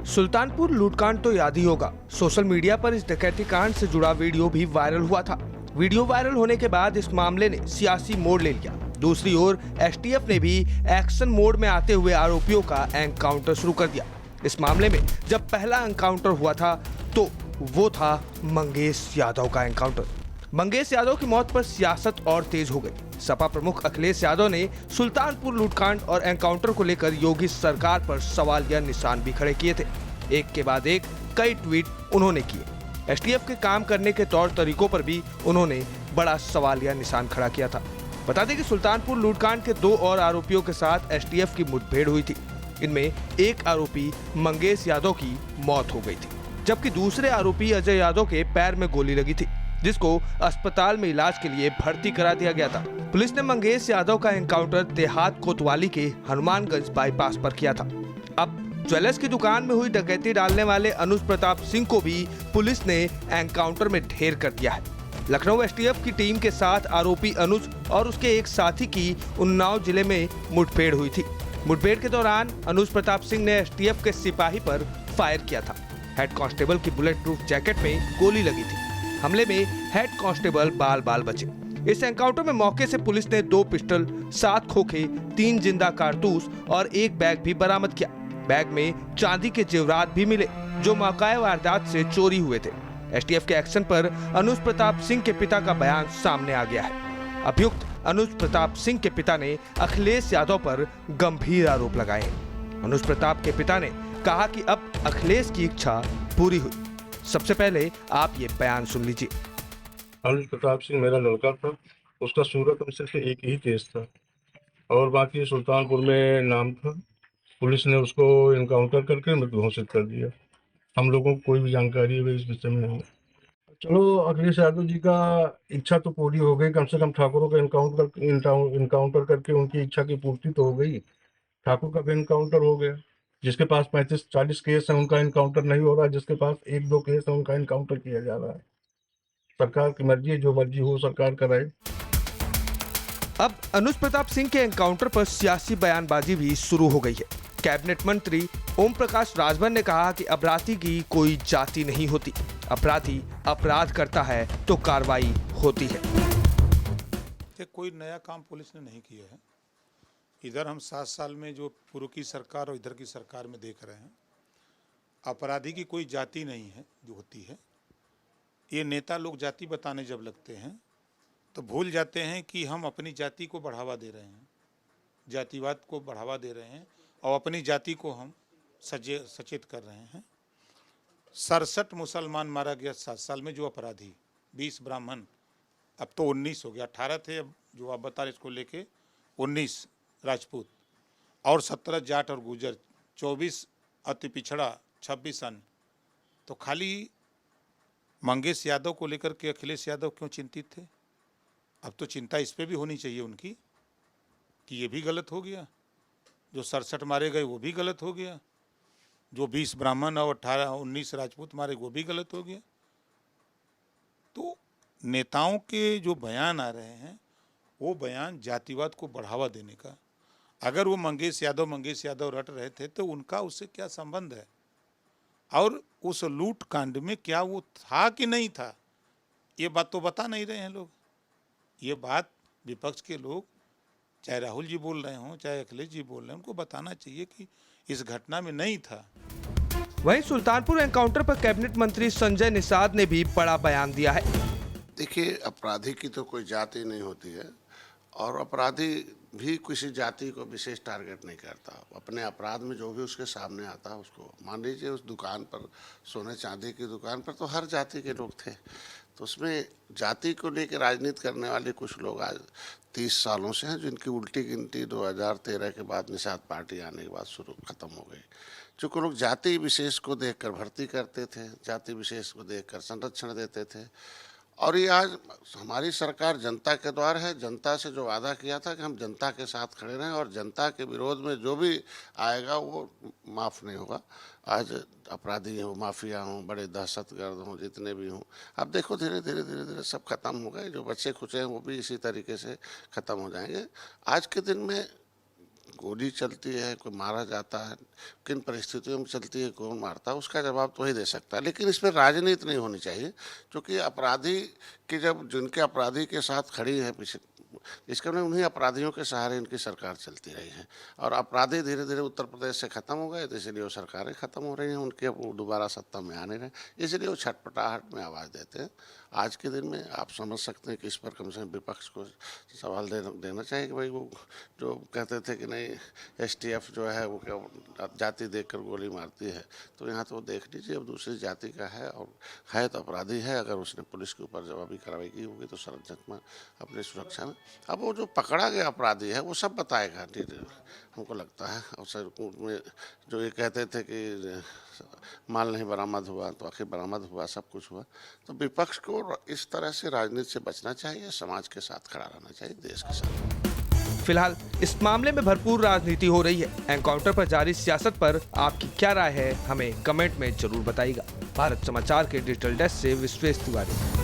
सुल्तानपुर लूटकांड तो याद ही होगा। सोशल मीडिया पर इस डकैती कांड से जुड़ा वीडियो भी वायरल हुआ था। वीडियो वायरल होने के बाद इस मामले ने सियासी मोड़ ले लिया। दूसरी ओर एसटीएफ ने भी एक्शन मोड में आते हुए आरोपियों का एनकाउंटर शुरू कर दिया। इस मामले में जब पहला एनकाउंटर हुआ था तो वो था मंगेश यादव का एनकाउंटर। मंगेश यादव की मौत पर सियासत और तेज हो गई। सपा प्रमुख अखिलेश यादव ने सुल्तानपुर लूटकांड और एनकाउंटर को लेकर योगी सरकार पर सवालिया निशान भी खड़े किए थे। एक के बाद एक कई ट्वीट उन्होंने किए। एसटीएफ के काम करने के तौर तरीकों पर भी उन्होंने बड़ा सवालिया निशान खड़ा किया था। बता दें कि सुल्तानपुर लूटकांड के 2 और आरोपियों के साथ एसटीएफ की मुठभेड़ हुई थी। इनमें एक आरोपी मंगेश यादव की मौत हो गई थी, जबकि दूसरे आरोपी अजय यादव के पैर में गोली लगी थी, जिसको अस्पताल में इलाज के लिए भर्ती करा दिया गया था। पुलिस ने मंगेश यादव का एनकाउंटर देहात कोतवाली के हनुमानगंज बाईपास पर किया था। अब ज्वेलर्स की दुकान में हुई डकैती डालने वाले अनुज प्रताप सिंह को भी पुलिस ने एनकाउंटर में ढेर कर दिया है। लखनऊ एसटीएफ की टीम के साथ आरोपी अनुज और उसके एक साथी की उन्नाव जिले में मुठभेड़ हुई थी। मुठभेड़ के दौरान अनुज प्रताप सिंह ने एसटीएफ के सिपाही पर फायर किया था। हेड कांस्टेबल की बुलेट प्रूफ जैकेट में गोली लगी थी। हमले में हेड कांस्टेबल बाल बाल बचे। इस एनकाउंटर में मौके से पुलिस ने 2 पिस्टल, 7 खोखे, 3 जिंदा कारतूस और 1 बैग भी बरामद किया। बैग में चांदी के जेवरात भी मिले जो मौका वारदात से चोरी हुए थे। एसटीएफ के एक्शन पर अनुज प्रताप सिंह के पिता का बयान सामने आ गया है। अभियुक्त अनुज प्रताप सिंह के पिता ने अखिलेश यादव पर गंभीर आरोप लगाए हैं। अनुज प्रताप के पिता ने कहा कि अब अखिलेश की इच्छा पूरी हुई। सबसे पहले आप ये बयान सुन लीजिए। अनुज प्रताप सिंह मेरा लड़का था। उसका सूरत में सिर्फ एक ही केस था और बाकी सुल्तानपुर में नाम था। पुलिस ने उसको इनकाउंटर करके मृत घोषित कर दिया। हम लोगों को कोई भी जानकारी इस विषय में नहीं। चलो, अखिलेश यादव जी का इच्छा तो पूरी हो गई। कम से कम ठाकुरों का इनकाउंटर करके उनकी इच्छा की पूर्ति तो हो गई। ठाकुर का भी इनकाउंटर हो गया। जिसके पास 35-40 केस है उनका इनकाउंटर नहीं हो रहा। जिसके पास 1-2 केस है उनका इनकाउंटर किया जा रहा है। सरकार की मर्जी है, जो मर्जी हो सरकार कराए। अब अनुज प्रताप सिंह के एनकाउंटर पर सियासी बयानबाजी भी शुरू हो गई है। कैबिनेट मंत्री ओम प्रकाश राजभर ने कहा कि अपराधी की कोई जाति नहीं होती। अपराधी अपराध करता है तो कार्रवाई होती है। कोई नया काम पुलिस ने नहीं किया है। इधर हम 7 साल में जो पूर्व की सरकार और इधर की सरकार में देख रहे हैं, अपराधी की कोई जाति नहीं है जो होती है। ये नेता लोग जाति बताने जब लगते हैं तो भूल जाते हैं कि हम अपनी जाति को बढ़ावा दे रहे हैं, जातिवाद को बढ़ावा दे रहे हैं और अपनी जाति को हम सचेत कर रहे हैं। 67 मुसलमान मारा गया 7 साल में जो अपराधी, 20 ब्राह्मण, अब तो 19 हो गया। 18 थे, अब जो आप बता रहे इसको लेके 19 राजपूत और 17 जाट और गुजर, 24 अति पिछड़ा, 26 अन्य। तो खाली मंगेश यादव को लेकर के अखिलेश यादव क्यों चिंतित थे? अब तो चिंता इस पे भी होनी चाहिए उनकी कि ये भी गलत हो गया। जो 67 मारे गए वो भी गलत हो गया। जो 20 ब्राह्मण और 18-19 राजपूत मारे वो भी गलत हो गया। तो नेताओं के जो बयान आ रहे हैं वो बयान जातिवाद को बढ़ावा देने का। अगर वो मंगेश यादव रट रहे थे तो उनका उससे क्या संबंध है? और उस लूट कांड में क्या वो था कि नहीं था, ये बात तो बता नहीं रहे हैं लोग। ये बात विपक्ष के लोग, चाहे राहुल जी बोल रहे हों चाहे अखिलेश जी बोल रहे हैं, उनको बताना चाहिए कि इस घटना में नहीं था। वहीं सुल्तानपुर एनकाउंटर पर कैबिनेट मंत्री संजय निषाद ने भी बड़ा बयान दिया है। देखिए, अपराधी की तो कोई जाति नहीं होती है और अपराधी भी किसी जाति को विशेष टारगेट नहीं करता। अपने अपराध में जो भी उसके सामने आता है उसको, मान लीजिए उस दुकान पर, सोने चांदी की दुकान पर तो हर जाति के लोग थे। तो उसमें जाति को लेकर राजनीति करने वाले कुछ लोग आज 30 सालों से हैं, जिनकी उल्टी गिनती 2013 के बाद निषाद पार्टी आने के बाद शुरू खत्म हो गई। चूँकि लोग जाति विशेष को देखकर भर्ती करते थे, जाति विशेष को देखकर संरक्षण देते थे। और ये आज हमारी सरकार जनता के द्वार है। जनता से जो वादा किया था कि हम जनता के साथ खड़े रहें और जनता के विरोध में जो भी आएगा वो माफ़ नहीं होगा। आज अपराधी हों, माफिया हों, बड़े दहशतगर्द हों, जितने भी हों, अब देखो धीरे धीरे सब खत्म हो गए। जो बच्चे खुचे हैं वो भी इसी तरीके से ख़त्म हो जाएंगे। आज के दिन में गोली चलती है, कोई मारा जाता है, किन परिस्थितियों में चलती है, कौन मारता है, उसका जवाब तो ही दे सकता है। लेकिन इसमें राजनीति नहीं होनी चाहिए, क्योंकि अपराधी की जब जिनके अपराधी के साथ खड़ी है पीछे, इसके उन्हीं अपराधियों के सहारे इनकी सरकार चलती रही है और अपराधी धीरे धीरे उत्तर प्रदेश से खत्म हो गए, तो इसलिए वो सरकारें खत्म हो रही हैं, उनके अब दोबारा सत्ता में आने रहे, इसलिए वो छटपटाहट में आवाज़ देते हैं। आज के दिन में आप समझ सकते हैं कि इस पर कम से कम विपक्ष को सवाल देना चाहिए कि भाई वो जो कहते थे कि नहीं STF जो है वो क्या जाति देखकर गोली मारती है, तो यहाँ तो देख लीजिए अब दूसरी जाति का है और है तो अपराधी है, अगर उसने पुलिस के ऊपर जवाबी कार्रवाई की होगी तो सरजत में अपनी सुरक्षा में। अब वो जो पकड़ा गया अपराधी है वो सब बताएगा हमको लगता है। और सर में जो ये कहते थे कि माल नहीं बरामद हुआ, तो आखिर बरामद हुआ, सब कुछ हुआ। तो विपक्ष को इस तरह से राजनीति से बचना चाहिए, समाज के साथ खड़ा रहना चाहिए, देश के साथ। फिलहाल इस मामले में भरपूर राजनीति हो रही है। एनकाउंटर पर जारी सियासत पर आपकी क्या राय है, हमें कमेंट में जरूर बताइएगा। भारत समाचार के डिजिटल डेस्क से विश्वेश तिवारी।